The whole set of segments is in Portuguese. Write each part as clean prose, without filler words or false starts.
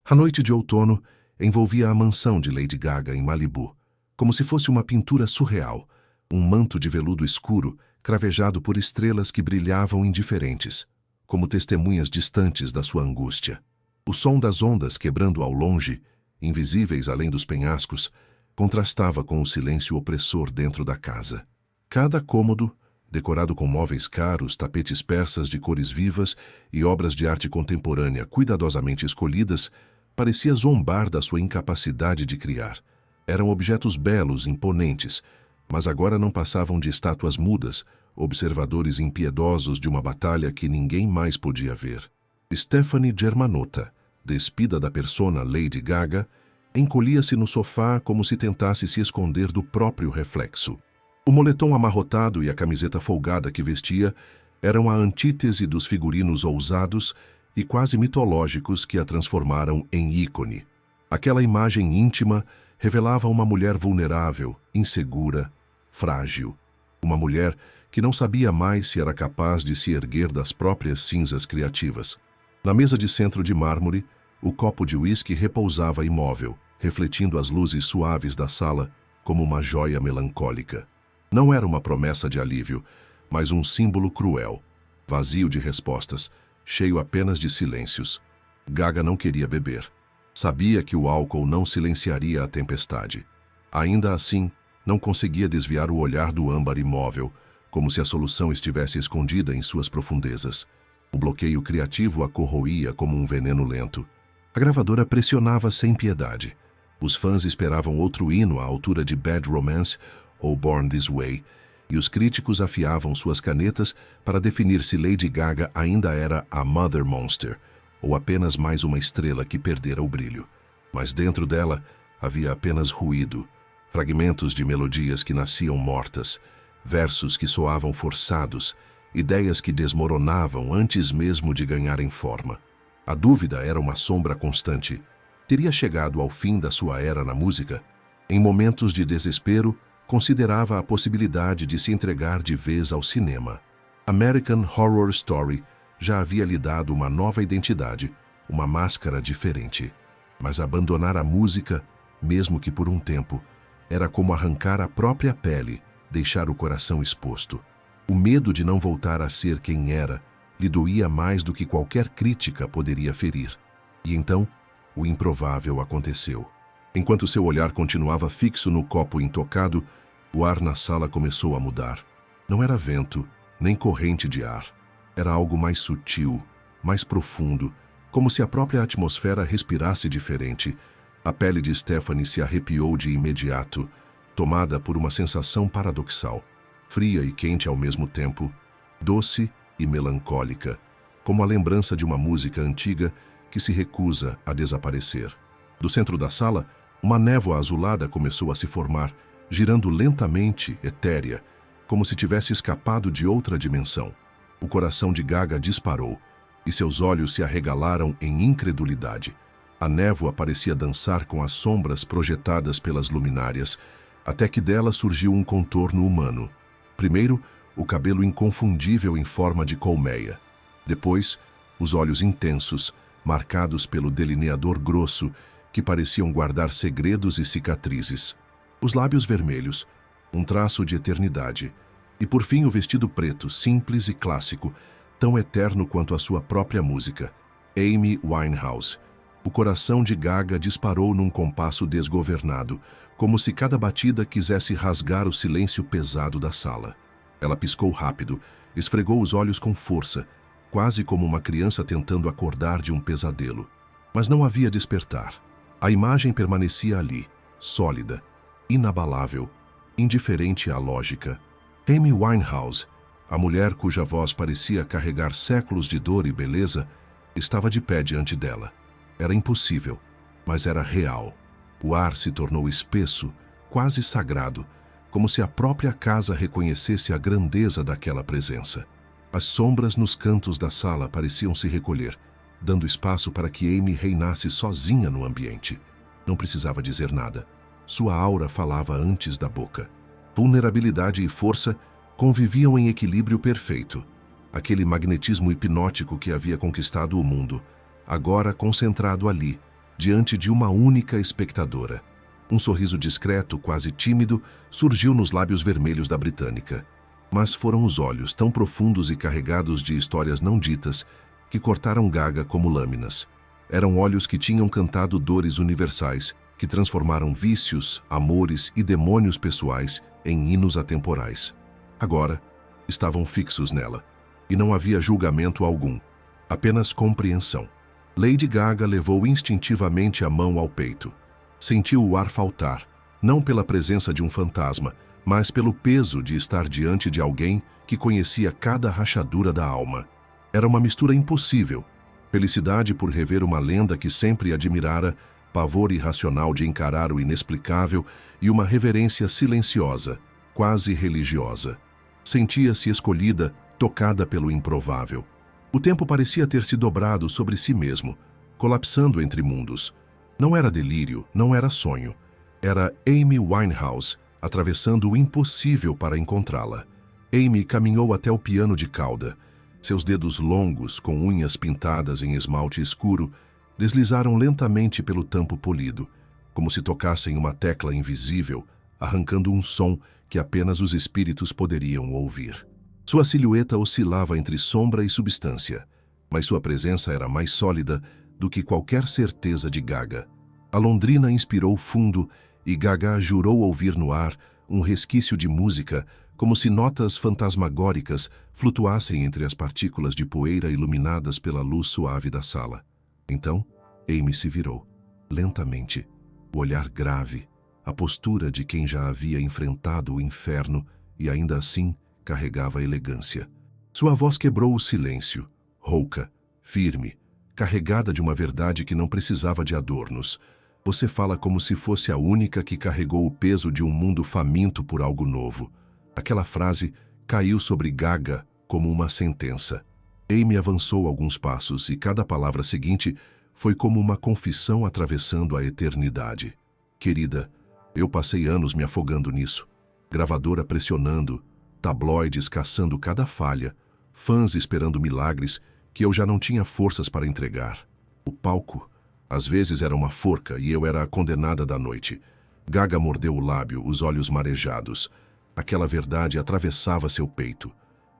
A noite de outono envolvia a mansão de Lady Gaga em Malibu, como se fosse uma pintura surreal, um manto de veludo escuro cravejado por estrelas que brilhavam indiferentes, como testemunhas distantes da sua angústia. O som das ondas quebrando ao longe, invisíveis além dos penhascos, contrastava com o silêncio opressor dentro da casa. Cada cômodo, decorado com móveis caros, tapetes persas de cores vivas e obras de arte contemporânea cuidadosamente escolhidas, parecia zombar da sua incapacidade de criar. Eram objetos belos, imponentes, mas agora não passavam de estátuas mudas, observadores impiedosos de uma batalha que ninguém mais podia ver. Stephanie Germanotta, despida da persona Lady Gaga, encolhia-se no sofá como se tentasse se esconder do próprio reflexo. O moletom amarrotado e a camiseta folgada que vestia eram a antítese dos figurinos ousados e quase mitológicos que a transformaram em ícone. Aquela imagem íntima revelava uma mulher vulnerável, insegura, frágil. Uma mulher que não sabia mais se era capaz de se erguer das próprias cinzas criativas. Na mesa de centro de mármore, o copo de uísque repousava imóvel, refletindo as luzes suaves da sala como uma joia melancólica. Não era uma promessa de alívio, mas um símbolo cruel, vazio de respostas, cheio apenas de silêncios. Gaga não queria beber. Sabia que o álcool não silenciaria a tempestade. Ainda assim, não conseguia desviar o olhar do âmbar imóvel, como se a solução estivesse escondida em suas profundezas. O bloqueio criativo a corroía como um veneno lento. A gravadora pressionava sem piedade. Os fãs esperavam outro hino à altura de Bad Romance ou Born This Way, e os críticos afiavam suas canetas para definir se Lady Gaga ainda era a Mother Monster, ou apenas mais uma estrela que perdera o brilho. Mas dentro dela havia apenas ruído, fragmentos de melodias que nasciam mortas, versos que soavam forçados, ideias que desmoronavam antes mesmo de ganharem forma. A dúvida era uma sombra constante. Teria chegado ao fim da sua era na música? Em momentos de desespero, considerava a possibilidade de se entregar de vez ao cinema. American Horror Story já havia lhe dado uma nova identidade, uma máscara diferente. Mas abandonar a música, mesmo que por um tempo, era como arrancar a própria pele, deixar o coração exposto. O medo de não voltar a ser quem era lhe doía mais do que qualquer crítica poderia ferir. E então, o improvável aconteceu. Enquanto seu olhar continuava fixo no copo intocado, o ar na sala começou a mudar. Não era vento, nem corrente de ar. Era algo mais sutil, mais profundo, como se a própria atmosfera respirasse diferente. A pele de Stephanie se arrepiou de imediato, tomada por uma sensação paradoxal, fria e quente ao mesmo tempo, doce e melancólica, como a lembrança de uma música antiga que se recusa a desaparecer. Do centro da sala, uma névoa azulada começou a se formar, girando lentamente, etérea, como se tivesse escapado de outra dimensão. O coração de Gaga disparou, e seus olhos se arregalaram em incredulidade. A névoa parecia dançar com as sombras projetadas pelas luminárias, até que dela surgiu um contorno humano. Primeiro, o cabelo inconfundível em forma de colmeia. Depois, os olhos intensos, marcados pelo delineador grosso, que pareciam guardar segredos e cicatrizes. Os lábios vermelhos, um traço de eternidade. E por fim o vestido preto, simples e clássico, tão eterno quanto a sua própria música. Amy Winehouse. O coração de Gaga disparou num compasso desgovernado, como se cada batida quisesse rasgar o silêncio pesado da sala. Ela piscou rápido, esfregou os olhos com força, quase como uma criança tentando acordar de um pesadelo. Mas não havia despertar. A imagem permanecia ali, sólida, inabalável, indiferente à lógica. Amy Winehouse, a mulher cuja voz parecia carregar séculos de dor e beleza, estava de pé diante dela. Era impossível, mas era real. O ar se tornou espesso, quase sagrado, como se a própria casa reconhecesse a grandeza daquela presença. As sombras nos cantos da sala pareciam se recolher, dando espaço para que Amy reinasse sozinha no ambiente. Não precisava dizer nada. Sua aura falava antes da boca. Vulnerabilidade e força conviviam em equilíbrio perfeito. Aquele magnetismo hipnótico que havia conquistado o mundo, agora concentrado ali, diante de uma única espectadora. Um sorriso discreto, quase tímido, surgiu nos lábios vermelhos da britânica. Mas foram os olhos, tão profundos e carregados de histórias não ditas, que cortaram Gaga como lâminas. Eram olhos que tinham cantado dores universais, que transformaram vícios, amores e demônios pessoais em hinos atemporais. Agora, estavam fixos nela, e não havia julgamento algum, apenas compreensão. Lady Gaga levou instintivamente a mão ao peito. Sentiu o ar faltar, não pela presença de um fantasma, mas pelo peso de estar diante de alguém que conhecia cada rachadura da alma. Era uma mistura impossível. Felicidade por rever uma lenda que sempre admirara, pavor irracional de encarar o inexplicável e uma reverência silenciosa, quase religiosa. Sentia-se escolhida, tocada pelo improvável. O tempo parecia ter se dobrado sobre si mesmo, colapsando entre mundos. Não era delírio, não era sonho. Era Amy Winehouse, atravessando o impossível para encontrá-la. Amy caminhou até o piano de cauda. Seus dedos longos, com unhas pintadas em esmalte escuro, deslizaram lentamente pelo tampo polido, como se tocassem uma tecla invisível, arrancando um som que apenas os espíritos poderiam ouvir. Sua silhueta oscilava entre sombra e substância, mas sua presença era mais sólida do que qualquer certeza de Gaga. A londrina inspirou fundo e Gaga jurou ouvir no ar um resquício de música, como se notas fantasmagóricas flutuassem entre as partículas de poeira iluminadas pela luz suave da sala. Então, Amy se virou, lentamente, o olhar grave, a postura de quem já havia enfrentado o inferno e ainda assim carregava elegância. Sua voz quebrou o silêncio, rouca, firme, carregada de uma verdade que não precisava de adornos. Você fala como se fosse a única que carregou o peso de um mundo faminto por algo novo. Aquela frase caiu sobre Gaga como uma sentença. Amy avançou alguns passos e cada palavra seguinte foi como uma confissão atravessando a eternidade. Querida, eu passei anos me afogando nisso. Gravadora pressionando, tabloides caçando cada falha, fãs esperando milagres que eu já não tinha forças para entregar. O palco, às vezes, era uma forca e eu era a condenada da noite. Gaga mordeu o lábio, os olhos marejados. Aquela verdade atravessava seu peito.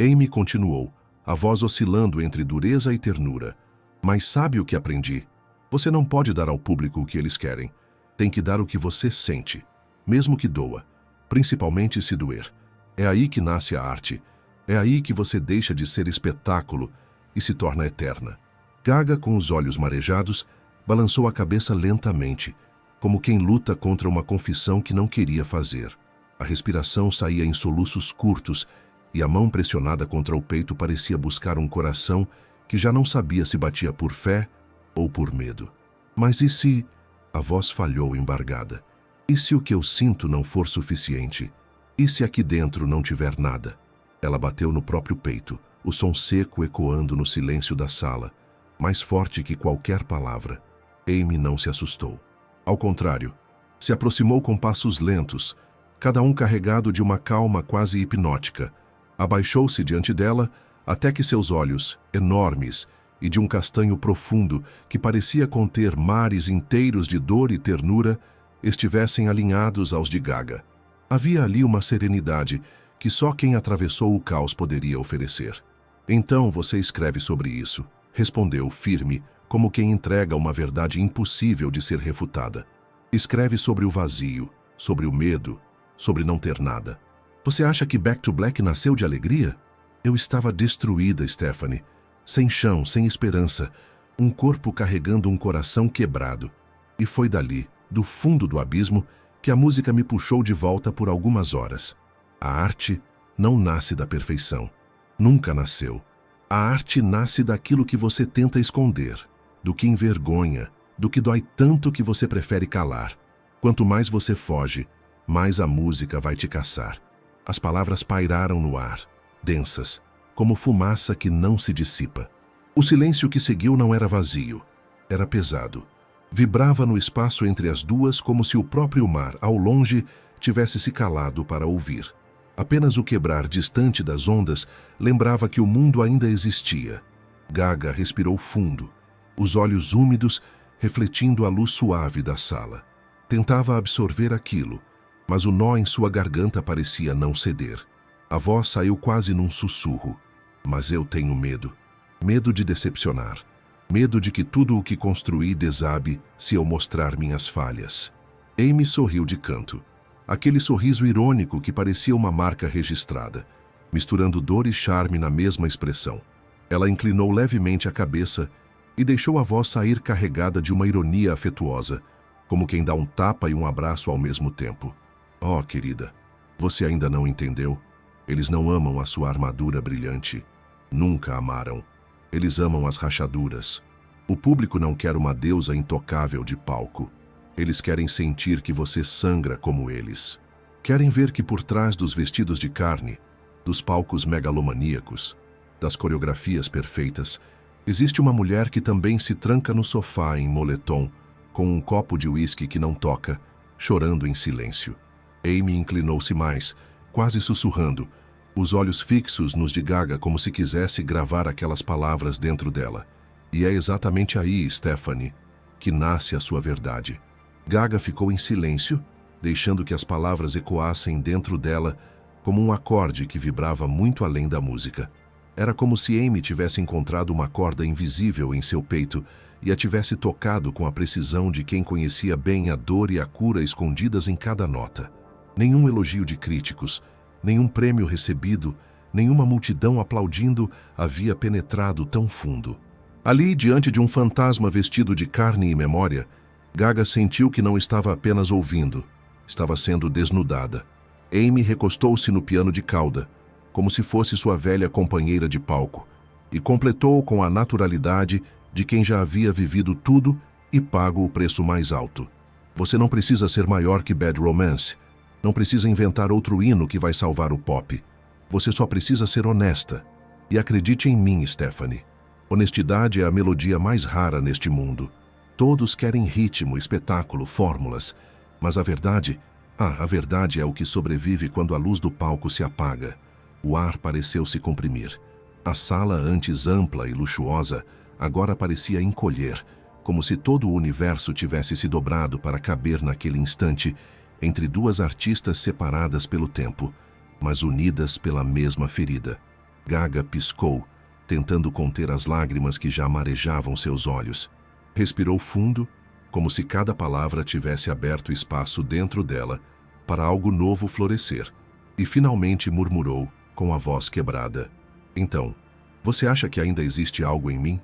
Amy continuou, a voz oscilando entre dureza e ternura. Mas sabe o que aprendi? Você não pode dar ao público o que eles querem. Tem que dar o que você sente, mesmo que doa, principalmente se doer. É aí que nasce a arte. É aí que você deixa de ser espetáculo e se torna eterna. Gaga, com os olhos marejados, balançou a cabeça lentamente, como quem luta contra uma confissão que não queria fazer. A respiração saía em soluços curtos e a mão pressionada contra o peito parecia buscar um coração que já não sabia se batia por fé ou por medo. Mas e se... A voz falhou embargada. E se o que eu sinto não for suficiente? E se aqui dentro não tiver nada? Ela bateu no próprio peito, o som seco ecoando no silêncio da sala, mais forte que qualquer palavra. Amy não se assustou. Ao contrário, se aproximou com passos lentos, cada um carregado de uma calma quase hipnótica. Abaixou-se diante dela até que seus olhos, enormes e de um castanho profundo que parecia conter mares inteiros de dor e ternura, estivessem alinhados aos de Gaga. Havia ali uma serenidade que só quem atravessou o caos poderia oferecer. Então você escreve sobre isso, respondeu firme, como quem entrega uma verdade impossível de ser refutada. Escreve sobre o vazio, sobre o medo, sobre não ter nada. Você acha que Back to Black nasceu de alegria? Eu estava destruída, Stephanie. Sem chão, sem esperança. Um corpo carregando um coração quebrado. E foi dali, do fundo do abismo, que a música me puxou de volta por algumas horas. A arte não nasce da perfeição. Nunca nasceu. A arte nasce daquilo que você tenta esconder, do que envergonha, do que dói tanto que você prefere calar. Quanto mais você foge, mais a música vai te caçar. As palavras pairaram no ar, densas, como fumaça que não se dissipa. O silêncio que seguiu não era vazio, era pesado. Vibrava no espaço entre as duas como se o próprio mar, ao longe, tivesse se calado para ouvir. Apenas o quebrar distante das ondas lembrava que o mundo ainda existia. Gaga respirou fundo, os olhos úmidos refletindo a luz suave da sala. Tentava absorver aquilo, mas o nó em sua garganta parecia não ceder. A voz saiu quase num sussurro. Mas eu tenho medo. Medo de decepcionar. Medo de que tudo o que construí desabe se eu mostrar minhas falhas. Amy sorriu de canto. Aquele sorriso irônico que parecia uma marca registrada, misturando dor e charme na mesma expressão. Ela inclinou levemente a cabeça e deixou a voz sair carregada de uma ironia afetuosa, como quem dá um tapa e um abraço ao mesmo tempo. Oh, querida, você ainda não entendeu? Eles não amam a sua armadura brilhante. Nunca amaram. Eles amam as rachaduras. O público não quer uma deusa intocável de palco. Eles querem sentir que você sangra como eles. Querem ver que por trás dos vestidos de carne, dos palcos megalomaníacos, das coreografias perfeitas, existe uma mulher que também se tranca no sofá em moletom, com um copo de uísque que não toca, chorando em silêncio. Amy inclinou-se mais, quase sussurrando, os olhos fixos nos de Gaga como se quisesse gravar aquelas palavras dentro dela. E é exatamente aí, Stephanie, que nasce a sua verdade. Gaga ficou em silêncio, deixando que as palavras ecoassem dentro dela como um acorde que vibrava muito além da música. Era como se Amy tivesse encontrado uma corda invisível em seu peito e a tivesse tocado com a precisão de quem conhecia bem a dor e a cura escondidas em cada nota. Nenhum elogio de críticos, nenhum prêmio recebido, nenhuma multidão aplaudindo havia penetrado tão fundo. Ali, diante de um fantasma vestido de carne e memória, Gaga sentiu que não estava apenas ouvindo, estava sendo desnudada. Amy recostou-se no piano de cauda, como se fosse sua velha companheira de palco, e completou com a naturalidade de quem já havia vivido tudo e pago o preço mais alto. Você não precisa ser maior que Bad Romance, não precisa inventar outro hino que vai salvar o pop. Você só precisa ser honesta. E acredite em mim, Stephanie. Honestidade é a melodia mais rara neste mundo. Todos querem ritmo, espetáculo, fórmulas. Mas a verdade é o que sobrevive quando a luz do palco se apaga. O ar pareceu se comprimir. A sala, antes ampla e luxuosa, agora parecia encolher, como se todo o universo tivesse se dobrado para caber naquele instante entre duas artistas separadas pelo tempo, mas unidas pela mesma ferida. Gaga piscou, tentando conter as lágrimas que já marejavam seus olhos. Respirou fundo, como se cada palavra tivesse aberto espaço dentro dela para algo novo florescer, e finalmente murmurou, com a voz quebrada. Então, você acha que ainda existe algo em mim?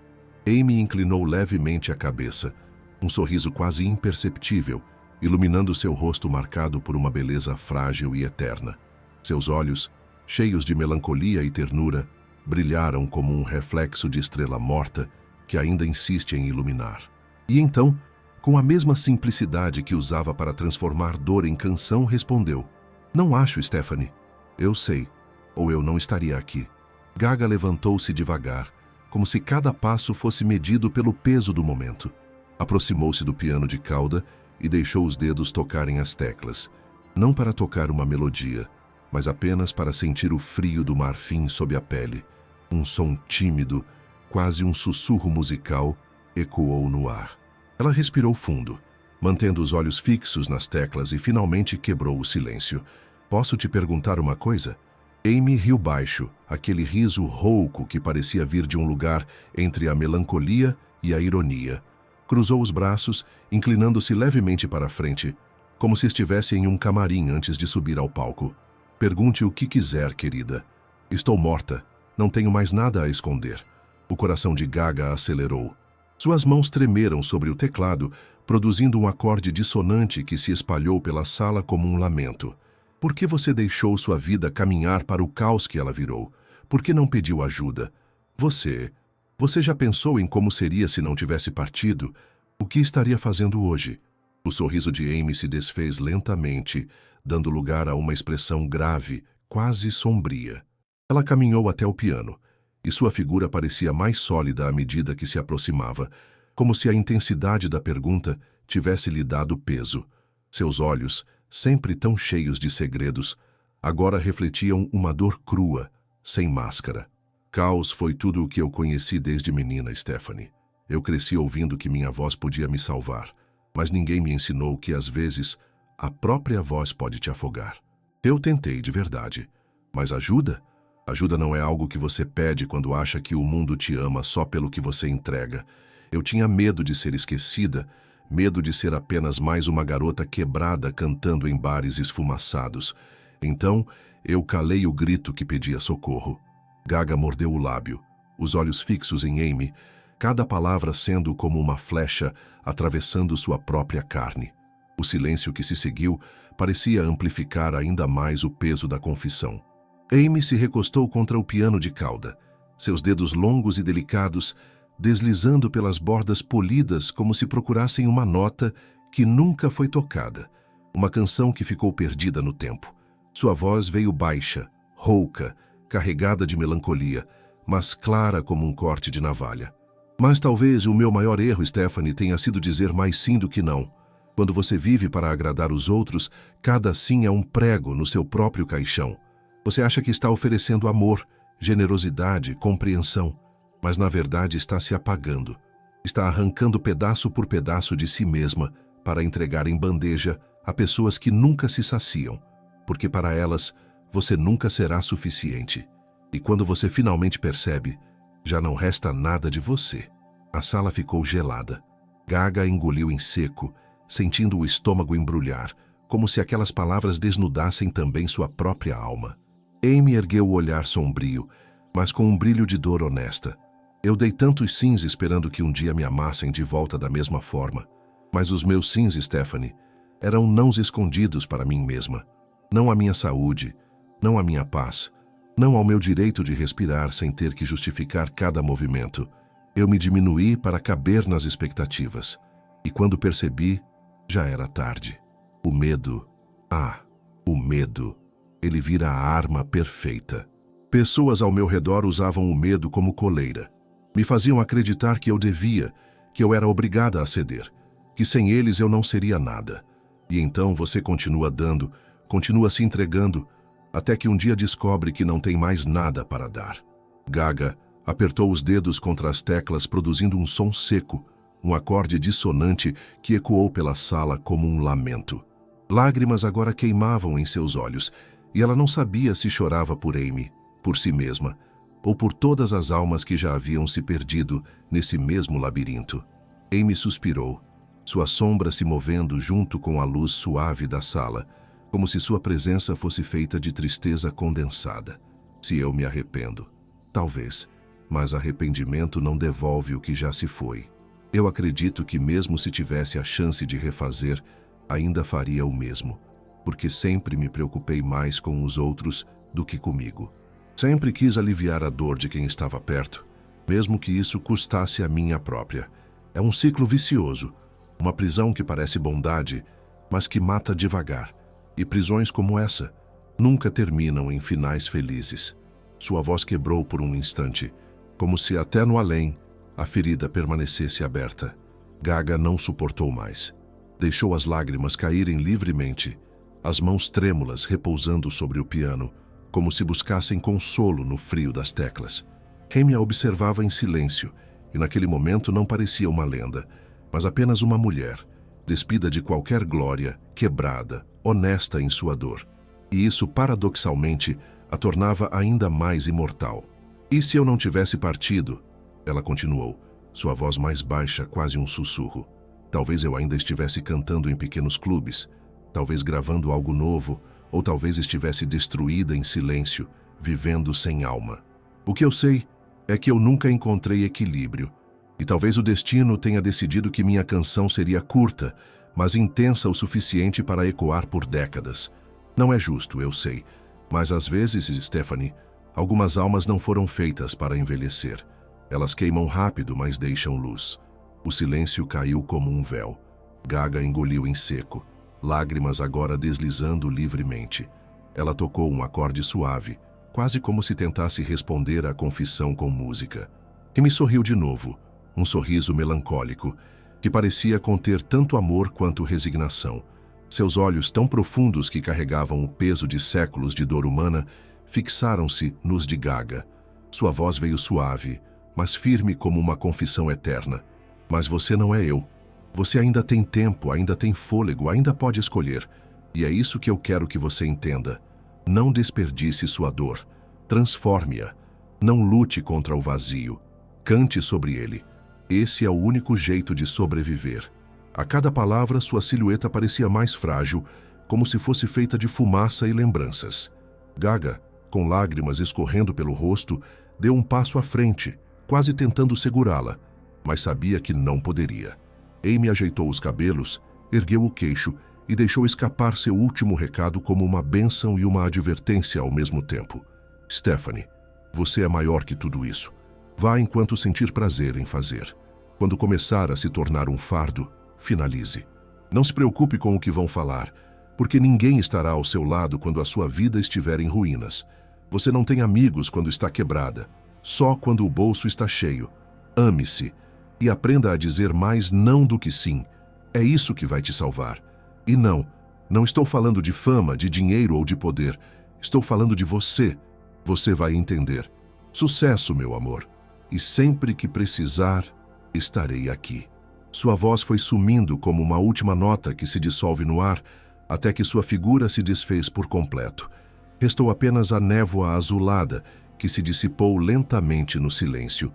Amy inclinou levemente a cabeça, um sorriso quase imperceptível, iluminando seu rosto marcado por uma beleza frágil e eterna. Seus olhos, cheios de melancolia e ternura, brilharam como um reflexo de estrela morta que ainda insiste em iluminar. E então, com a mesma simplicidade que usava para transformar dor em canção, respondeu: Não acho, Stephanie. Eu sei, ou eu não estaria aqui. Gaga levantou-se devagar, como se cada passo fosse medido pelo peso do momento. Aproximou-se do piano de cauda e deixou os dedos tocarem as teclas, não para tocar uma melodia, mas apenas para sentir o frio do marfim sob a pele. Um som tímido, quase um sussurro musical, ecoou no ar. Ela respirou fundo, mantendo os olhos fixos nas teclas e finalmente quebrou o silêncio. Posso te perguntar uma coisa? Amy riu baixo, aquele riso rouco que parecia vir de um lugar entre a melancolia e a ironia. Cruzou os braços, inclinando-se levemente para a frente, como se estivesse em um camarim antes de subir ao palco. Pergunte o que quiser, querida. Estou morta. Não tenho mais nada a esconder. O coração de Gaga acelerou. Suas mãos tremeram sobre o teclado, produzindo um acorde dissonante que se espalhou pela sala como um lamento. Por que você deixou sua vida caminhar para o caos que ela virou? Por que não pediu ajuda? Você já pensou em como seria se não tivesse partido? O que estaria fazendo hoje? O sorriso de Amy se desfez lentamente, dando lugar a uma expressão grave, quase sombria. Ela caminhou até o piano, e sua figura parecia mais sólida à medida que se aproximava, como se a intensidade da pergunta tivesse lhe dado peso. Seus olhos, sempre tão cheios de segredos, agora refletiam uma dor crua, sem máscara. Caos foi tudo o que eu conheci desde menina, Stephanie. Eu cresci ouvindo que minha voz podia me salvar, mas ninguém me ensinou que, às vezes, a própria voz pode te afogar. Eu tentei de verdade, mas ajuda? Ajuda não é algo que você pede quando acha que o mundo te ama só pelo que você entrega. Eu tinha medo de ser esquecida, medo de ser apenas mais uma garota quebrada cantando em bares esfumaçados. Então, eu calei o grito que pedia socorro. Gaga mordeu o lábio, os olhos fixos em Amy, cada palavra sendo como uma flecha atravessando sua própria carne. O silêncio que se seguiu parecia amplificar ainda mais o peso da confissão. Amy se recostou contra o piano de cauda, seus dedos longos e delicados deslizando pelas bordas polidas como se procurassem uma nota que nunca foi tocada, uma canção que ficou perdida no tempo. Sua voz veio baixa, rouca, carregada de melancolia, mas clara como um corte de navalha. Mas talvez o meu maior erro, Stephanie, tenha sido dizer mais sim do que não. Quando você vive para agradar os outros, cada sim é um prego no seu próprio caixão. Você acha que está oferecendo amor, generosidade, compreensão, mas na verdade está se apagando. Está arrancando pedaço por pedaço de si mesma para entregar em bandeja a pessoas que nunca se saciam, porque para elas você nunca será suficiente. E quando você finalmente percebe, já não resta nada de você. A sala ficou gelada. Gaga engoliu em seco, sentindo o estômago embrulhar, como se aquelas palavras desnudassem também sua própria alma. Amy ergueu o olhar sombrio, mas com um brilho de dor honesta. Eu dei tantos sims esperando que um dia me amassem de volta da mesma forma. Mas os meus sims, Stephanie, eram nãos escondidos para mim mesma. Não à minha saúde, não à minha paz, não ao meu direito de respirar sem ter que justificar cada movimento. Eu me diminuí para caber nas expectativas. E quando percebi, já era tarde. O medo, o medo, ele vira a arma perfeita. Pessoas ao meu redor usavam o medo como coleira. Me faziam acreditar que eu devia, que eu era obrigada a ceder, que sem eles eu não seria nada. E então você continua dando, continua se entregando, até que um dia descobre que não tem mais nada para dar. Gaga apertou os dedos contra as teclas, produzindo um som seco, um acorde dissonante que ecoou pela sala como um lamento. Lágrimas agora queimavam em seus olhos, e ela não sabia se chorava por Amy, por si mesma, ou por todas as almas que já haviam se perdido nesse mesmo labirinto. Amy suspirou, sua sombra se movendo junto com a luz suave da sala, como se sua presença fosse feita de tristeza condensada. Se eu me arrependo, talvez, mas arrependimento não devolve o que já se foi. Eu acredito que mesmo se tivesse a chance de refazer, ainda faria o mesmo, porque sempre me preocupei mais com os outros do que comigo. Sempre quis aliviar a dor de quem estava perto, mesmo que isso custasse a minha própria. É um ciclo vicioso, uma prisão que parece bondade, mas que mata devagar. E prisões como essa nunca terminam em finais felizes. Sua voz quebrou por um instante, como se até no além a ferida permanecesse aberta. Gaga não suportou mais. Deixou as lágrimas caírem livremente, as mãos trêmulas repousando sobre o piano, como se buscassem consolo no frio das teclas. Amy a observava em silêncio, e naquele momento não parecia uma lenda, mas apenas uma mulher, despida de qualquer glória, quebrada, honesta em sua dor. E isso, paradoxalmente, a tornava ainda mais imortal. E se eu não tivesse partido? Ela continuou, sua voz mais baixa, quase um sussurro. Talvez eu ainda estivesse cantando em pequenos clubes, talvez gravando algo novo, ou talvez estivesse destruída em silêncio, vivendo sem alma. O que eu sei é que eu nunca encontrei equilíbrio, e talvez o destino tenha decidido que minha canção seria curta, mas intensa o suficiente para ecoar por décadas. Não é justo, eu sei, mas às vezes, Stephanie, algumas almas não foram feitas para envelhecer. Elas queimam rápido, mas deixam luz. O silêncio caiu como um véu. Gaga engoliu em seco, lágrimas agora deslizando livremente. Ela tocou um acorde suave, quase como se tentasse responder à confissão com música. E me sorriu de novo, um sorriso melancólico, que parecia conter tanto amor quanto resignação. Seus olhos, tão profundos que carregavam o peso de séculos de dor humana, fixaram-se nos de Gaga. Sua voz veio suave, mas firme como uma confissão eterna. Mas você não é eu. Você ainda tem tempo, ainda tem fôlego, ainda pode escolher. E é isso que eu quero que você entenda. Não desperdice sua dor. Transforme-a. Não lute contra o vazio. Cante sobre ele. Esse é o único jeito de sobreviver. A cada palavra, sua silhueta parecia mais frágil, como se fosse feita de fumaça e lembranças. Gaga, com lágrimas escorrendo pelo rosto, deu um passo à frente, quase tentando segurá-la, mas sabia que não poderia. Amy ajeitou os cabelos, ergueu o queixo e deixou escapar seu último recado como uma bênção e uma advertência ao mesmo tempo. Stephanie, você é maior que tudo isso. Vá enquanto sentir prazer em fazer. Quando começar a se tornar um fardo, finalize. Não se preocupe com o que vão falar, porque ninguém estará ao seu lado quando a sua vida estiver em ruínas. Você não tem amigos quando está quebrada, só quando o bolso está cheio. Ame-se e aprenda a dizer mais não do que sim. É isso que vai te salvar. E não estou falando de fama, de dinheiro ou de poder. Estou falando de você. Você vai entender. Sucesso, meu amor. E sempre que precisar, estarei aqui. Sua voz foi sumindo como uma última nota que se dissolve no ar, até que sua figura se desfez por completo. Restou apenas a névoa azulada, que se dissipou lentamente no silêncio.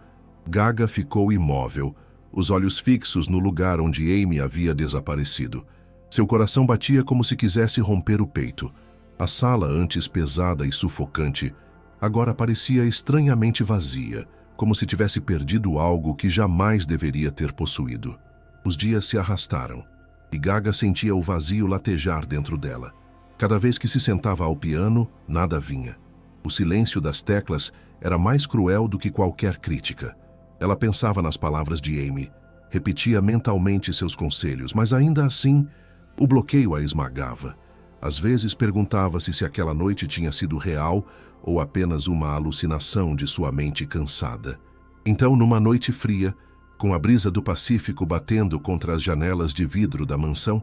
Gaga ficou imóvel, os olhos fixos no lugar onde Amy havia desaparecido. Seu coração batia como se quisesse romper o peito. A sala, antes pesada e sufocante, agora parecia estranhamente vazia, como se tivesse perdido algo que jamais deveria ter possuído. Os dias se arrastaram, e Gaga sentia o vazio latejar dentro dela. Cada vez que se sentava ao piano, nada vinha. O silêncio das teclas era mais cruel do que qualquer crítica. Ela pensava nas palavras de Amy, repetia mentalmente seus conselhos, mas ainda assim, o bloqueio a esmagava. Às vezes perguntava-se se aquela noite tinha sido real ou apenas uma alucinação de sua mente cansada. Então, numa noite fria, com a brisa do Pacífico batendo contra as janelas de vidro da mansão,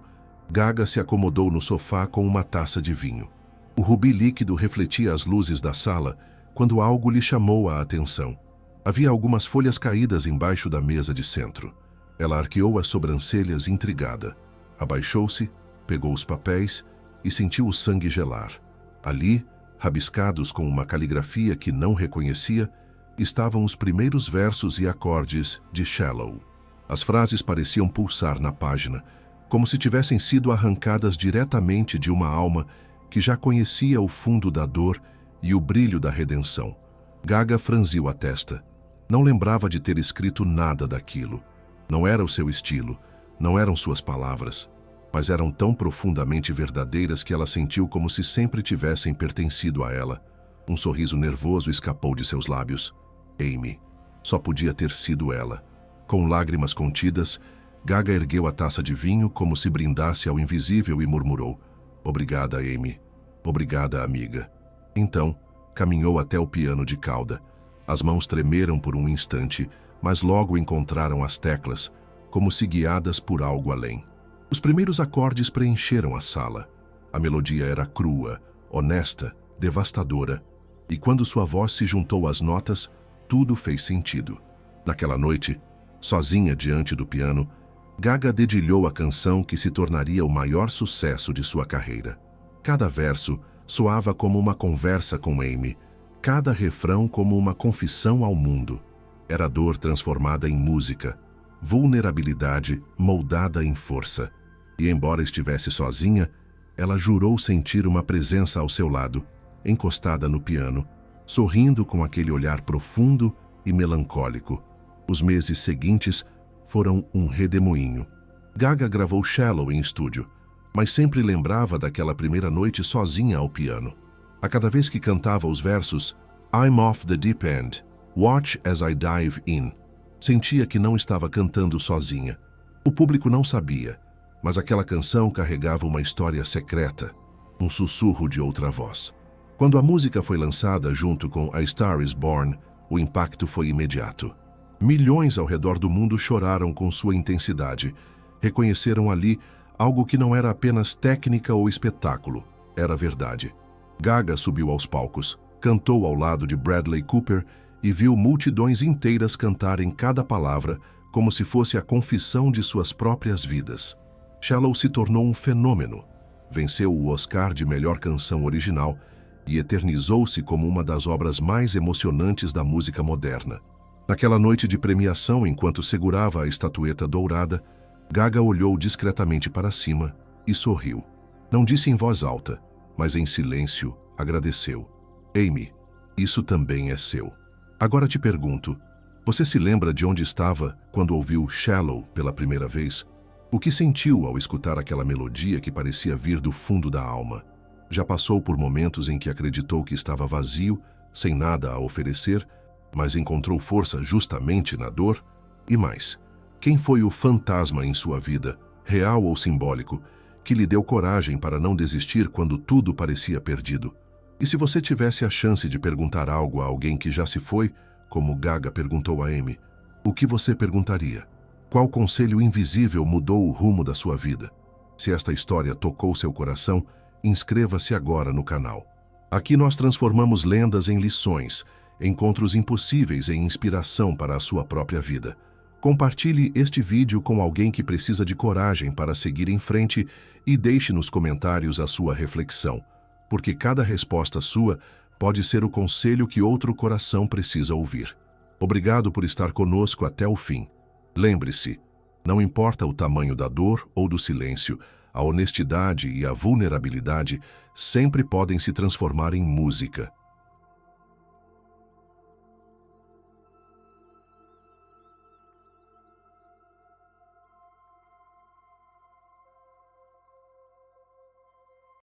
Gaga se acomodou no sofá com uma taça de vinho. O rubi líquido refletia as luzes da sala quando algo lhe chamou a atenção. Havia algumas folhas caídas embaixo da mesa de centro. Ela arqueou as sobrancelhas intrigada. Abaixou-se, pegou os papéis e sentiu o sangue gelar. Ali, rabiscados com uma caligrafia que não reconhecia, estavam os primeiros versos e acordes de Shallow. As frases pareciam pulsar na página, como se tivessem sido arrancadas diretamente de uma alma que já conhecia o fundo da dor e o brilho da redenção. Gaga franziu a testa. Não lembrava de ter escrito nada daquilo. Não era o seu estilo, não eram suas palavras, mas eram tão profundamente verdadeiras que ela sentiu como se sempre tivessem pertencido a ela. Um sorriso nervoso escapou de seus lábios. Amy. Só podia ter sido ela. Com lágrimas contidas, Gaga ergueu a taça de vinho como se brindasse ao invisível e murmurou: "Obrigada, Amy. Obrigada, amiga." Então, caminhou até o piano de cauda. As mãos tremeram por um instante, mas logo encontraram as teclas, como se guiadas por algo além. Os primeiros acordes preencheram a sala. A melodia era crua, honesta, devastadora, e quando sua voz se juntou às notas, tudo fez sentido. Naquela noite, sozinha diante do piano, Gaga dedilhou a canção que se tornaria o maior sucesso de sua carreira. Cada verso soava como uma conversa com Amy, cada refrão como uma confissão ao mundo. Era dor transformada em música, vulnerabilidade moldada em força. E embora estivesse sozinha, ela jurou sentir uma presença ao seu lado, encostada no piano, sorrindo com aquele olhar profundo e melancólico. Os meses seguintes foram um redemoinho. Gaga gravou Shallow em estúdio, mas sempre lembrava daquela primeira noite sozinha ao piano. A cada vez que cantava os versos "I'm off the deep end, watch as I dive in", sentia que não estava cantando sozinha. O público não sabia, mas aquela canção carregava uma história secreta, um sussurro de outra voz. Quando a música foi lançada junto com A Star is Born, o impacto foi imediato. Milhões ao redor do mundo choraram com sua intensidade. Reconheceram ali algo que não era apenas técnica ou espetáculo, era verdade. Gaga subiu aos palcos, cantou ao lado de Bradley Cooper e viu multidões inteiras cantarem cada palavra como se fosse a confissão de suas próprias vidas. Shallow se tornou um fenômeno. Venceu o Oscar de melhor canção original e eternizou-se como uma das obras mais emocionantes da música moderna. Naquela noite de premiação, enquanto segurava a estatueta dourada, Gaga olhou discretamente para cima e sorriu. Não disse em voz alta, mas em silêncio agradeceu. Amy, isso também é seu. Agora te pergunto, você se lembra de onde estava quando ouviu Shallow pela primeira vez? O que sentiu ao escutar aquela melodia que parecia vir do fundo da alma? Já passou por momentos em que acreditou que estava vazio, sem nada a oferecer, mas encontrou força justamente na dor? E mais, quem foi o fantasma em sua vida, real ou simbólico, que lhe deu coragem para não desistir quando tudo parecia perdido? E se você tivesse a chance de perguntar algo a alguém que já se foi, como Gaga perguntou a Amy, o que você perguntaria? Qual conselho invisível mudou o rumo da sua vida? Se esta história tocou seu coração, inscreva-se agora no canal. Aqui nós transformamos lendas em lições, encontros impossíveis em inspiração para a sua própria vida. Compartilhe este vídeo com alguém que precisa de coragem para seguir em frente e deixe nos comentários a sua reflexão, porque cada resposta sua pode ser o conselho que outro coração precisa ouvir. Obrigado por estar conosco até o fim. Lembre-se, não importa o tamanho da dor ou do silêncio, a honestidade e a vulnerabilidade sempre podem se transformar em música.